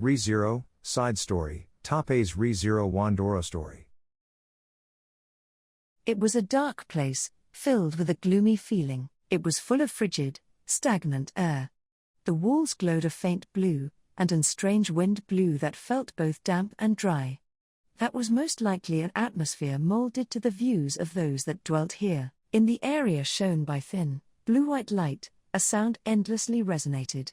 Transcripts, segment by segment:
ReZero, Side Story, Tappei's ReZero Wandoro story. It was a dark place, filled with a gloomy feeling. It was full of frigid, stagnant air. The walls glowed a faint blue, and a strange wind blew that felt both damp and dry. That was most likely an atmosphere molded to the views of those that dwelt here. In the area shown by thin, blue-white light, a sound endlessly resonated.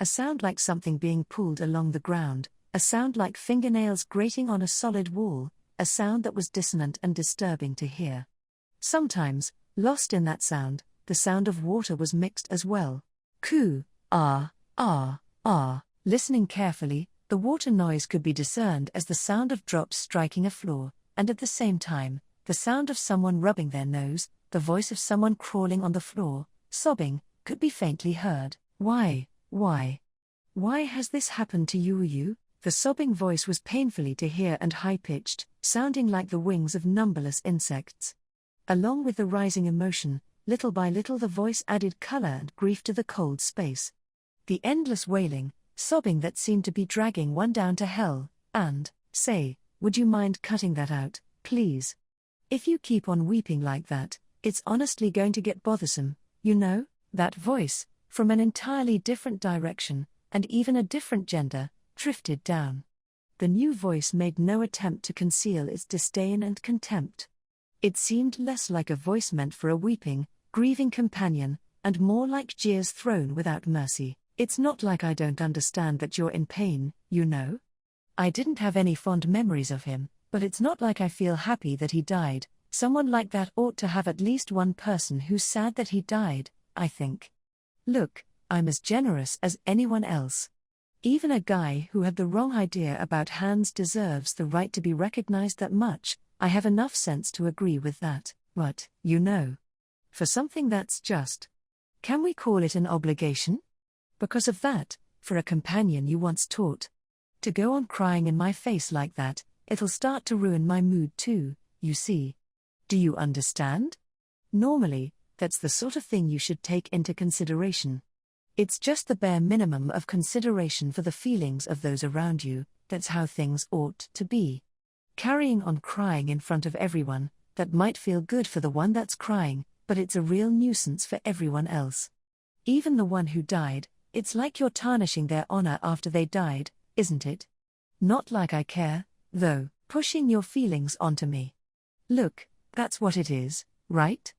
A sound like something being pulled along the ground, a sound like fingernails grating on a solid wall, a sound that was dissonant and disturbing to hear. Sometimes, lost in that sound, the sound of water was mixed as well. Coo, ah, ah, ah. Listening carefully, the water noise could be discerned as the sound of drops striking a floor, and at the same time, the sound of someone rubbing their nose, the voice of someone crawling on the floor, sobbing, could be faintly heard. Why has this happened to you? The sobbing voice was painfully to hear and high-pitched, sounding like the wings of numberless insects. Along with the rising emotion, little by little the voice added color and grief to the cold space. The endless wailing, sobbing that seemed to be dragging one down to hell, and, say, would you mind cutting that out, please? If you keep on weeping like that, it's honestly going to get bothersome, you know? That voice, from an entirely different direction, and even a different gender, drifted down. The new voice made no attempt to conceal its disdain and contempt. It seemed less like a voice meant for a weeping, grieving companion, and more like jeers thrown without mercy. It's not like I don't understand that you're in pain, you know? I didn't have any fond memories of him, but it's not like I feel happy that he died. Someone like that ought to have at least one person who's sad that he died, I think. Look, I'm as generous as anyone else. Even a guy who had the wrong idea about hands deserves the right to be recognized that much. I have enough sense to agree with that, but, you know. For something that's just. Can we call it an obligation? Because of that, for a companion you once taught. To go on crying in my face like that, it'll start to ruin my mood too, you see. Do you understand? Normally, that's the sort of thing you should take into consideration. It's just the bare minimum of consideration for the feelings of those around you. That's how things ought to be. Carrying on crying in front of everyone, that might feel good for the one that's crying, but it's a real nuisance for everyone else. Even the one who died, it's like you're tarnishing their honor after they died, isn't it? Not like I care, though, pushing your feelings onto me. Look, that's what it is, right?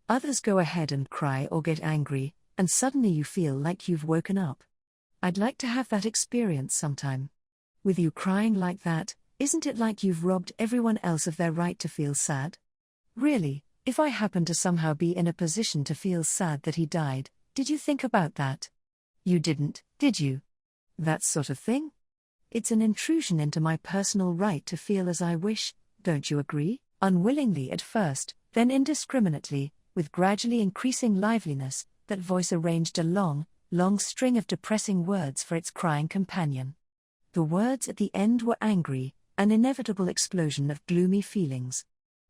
Others go ahead and cry or get angry, and suddenly you feel like you've woken up. I'd like to have that experience sometime. With you crying like that, isn't it like you've robbed everyone else of their right to feel sad? Really, if I happen to somehow be in a position to feel sad that he died, did you think about that? You didn't, did you? That sort of thing? It's an intrusion into my personal right to feel as I wish, don't you agree? Unwillingly at first, then indiscriminately, with gradually increasing liveliness, that voice arranged a long string of depressing words for its crying companion. The words at the end were angry, an inevitable explosion of gloomy feelings.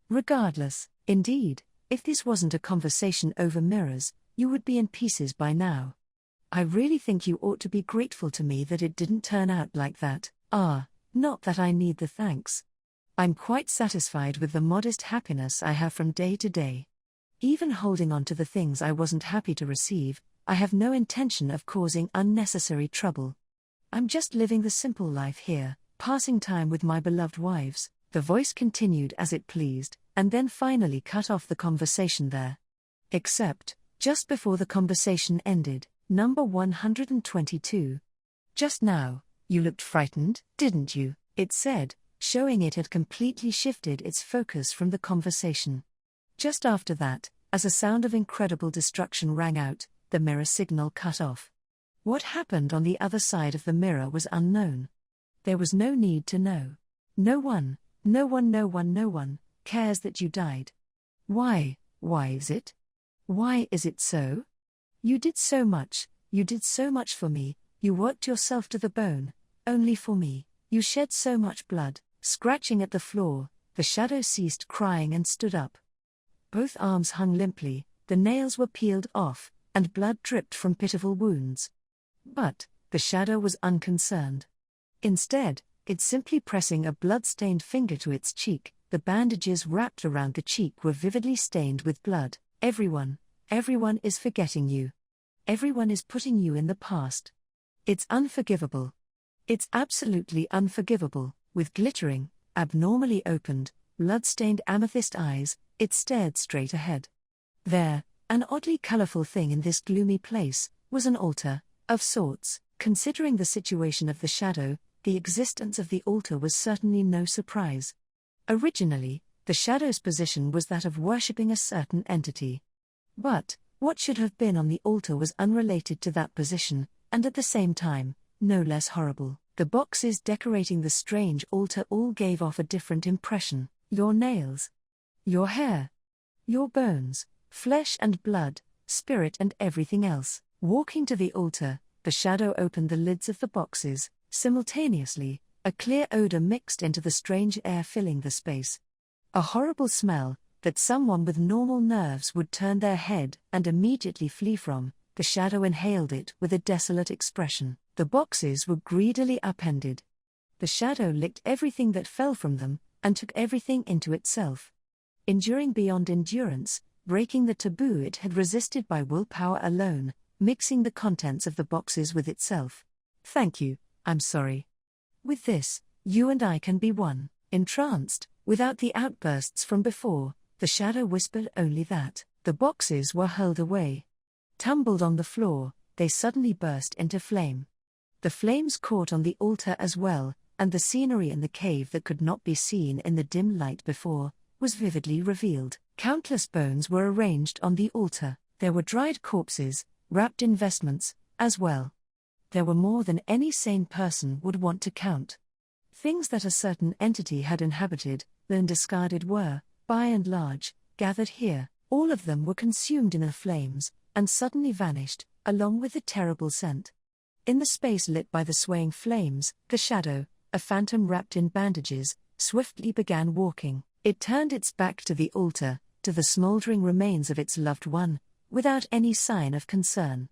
Regardless, indeed, if this wasn't a conversation over mirrors, you would be in pieces by now. I really think you ought to be grateful to me that it didn't turn out like that. Not that I need the thanks. I'm quite satisfied with the modest happiness I have from day to day. Even holding on to the things I wasn't happy to receive, I have no intention of causing unnecessary trouble. I'm just living the simple life here, passing time with my beloved wives. The voice continued as it pleased, and then finally cut off the conversation there. Except, just before the conversation ended, number 122. Just now, you looked frightened, didn't you? It said, showing it had completely shifted its focus from the conversation. Just after that, as a sound of incredible destruction rang out, the mirror signal cut off. What happened on the other side of the mirror was unknown. There was no need to know. No one cares that you died. Why is it? Why is it so? You did so much for me, you worked yourself to the bone, only for me, you shed so much blood. Scratching at the floor, the shadow ceased crying and stood up. Both arms hung limply, the nails were peeled off, and blood dripped from pitiful wounds. But the shadow was unconcerned. Instead, it's simply pressing a blood-stained finger to its cheek. The bandages wrapped around the cheek were vividly stained with blood. Everyone is forgetting you. Everyone is putting you in the past. It's unforgivable. It's absolutely unforgivable. With glittering, abnormally opened, blood-stained amethyst eyes, it stared straight ahead. There, an oddly colorful thing in this gloomy place, was an altar, of sorts. Considering the situation of the shadow, the existence of the altar was certainly no surprise. Originally, the shadow's position was that of worshipping a certain entity. But, what should have been on the altar was unrelated to that position, and at the same time, no less horrible. The boxes decorating the strange altar all gave off a different impression. Your nails, your hair, your bones, flesh and blood, spirit and everything else. Walking to the altar, the shadow opened the lids of the boxes. Simultaneously, a clear odor mixed into the strange air filling the space. A horrible smell, that someone with normal nerves would turn their head and immediately flee from. The shadow inhaled it with a desolate expression. The boxes were greedily upended. The shadow licked everything that fell from them, and took everything into itself. Enduring beyond endurance, breaking the taboo it had resisted by willpower alone, mixing the contents of the boxes with itself. Thank you, I'm sorry. With this, you and I can be one. Entranced, without the outbursts from before, the shadow whispered only that. The boxes were hurled away. Tumbled on the floor, they suddenly burst into flame. The flames caught on the altar as well, and the scenery in the cave that could not be seen in the dim light before, was vividly revealed. Countless bones were arranged on the altar. There were dried corpses, wrapped in vestments, as well. There were more than any sane person would want to count. Things that a certain entity had inhabited, then discarded were, by and large, gathered here. All of them were consumed in the flames, and suddenly vanished, along with the terrible scent. In the space lit by the swaying flames, the shadow, a phantom wrapped in bandages, swiftly began walking. It turned its back to the altar, to the smoldering remains of its loved one, without any sign of concern.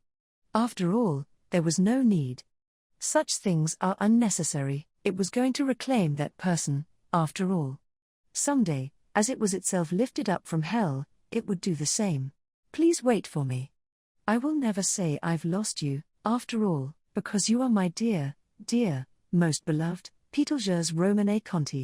After all, there was no need. Such things are unnecessary. It was going to reclaim that person, after all. Someday, as it was itself lifted up from hell, it would do the same. Please wait for me. I will never say I've lost you, after all, because you are my dear, most beloved, Betelgeuse Romane Conti.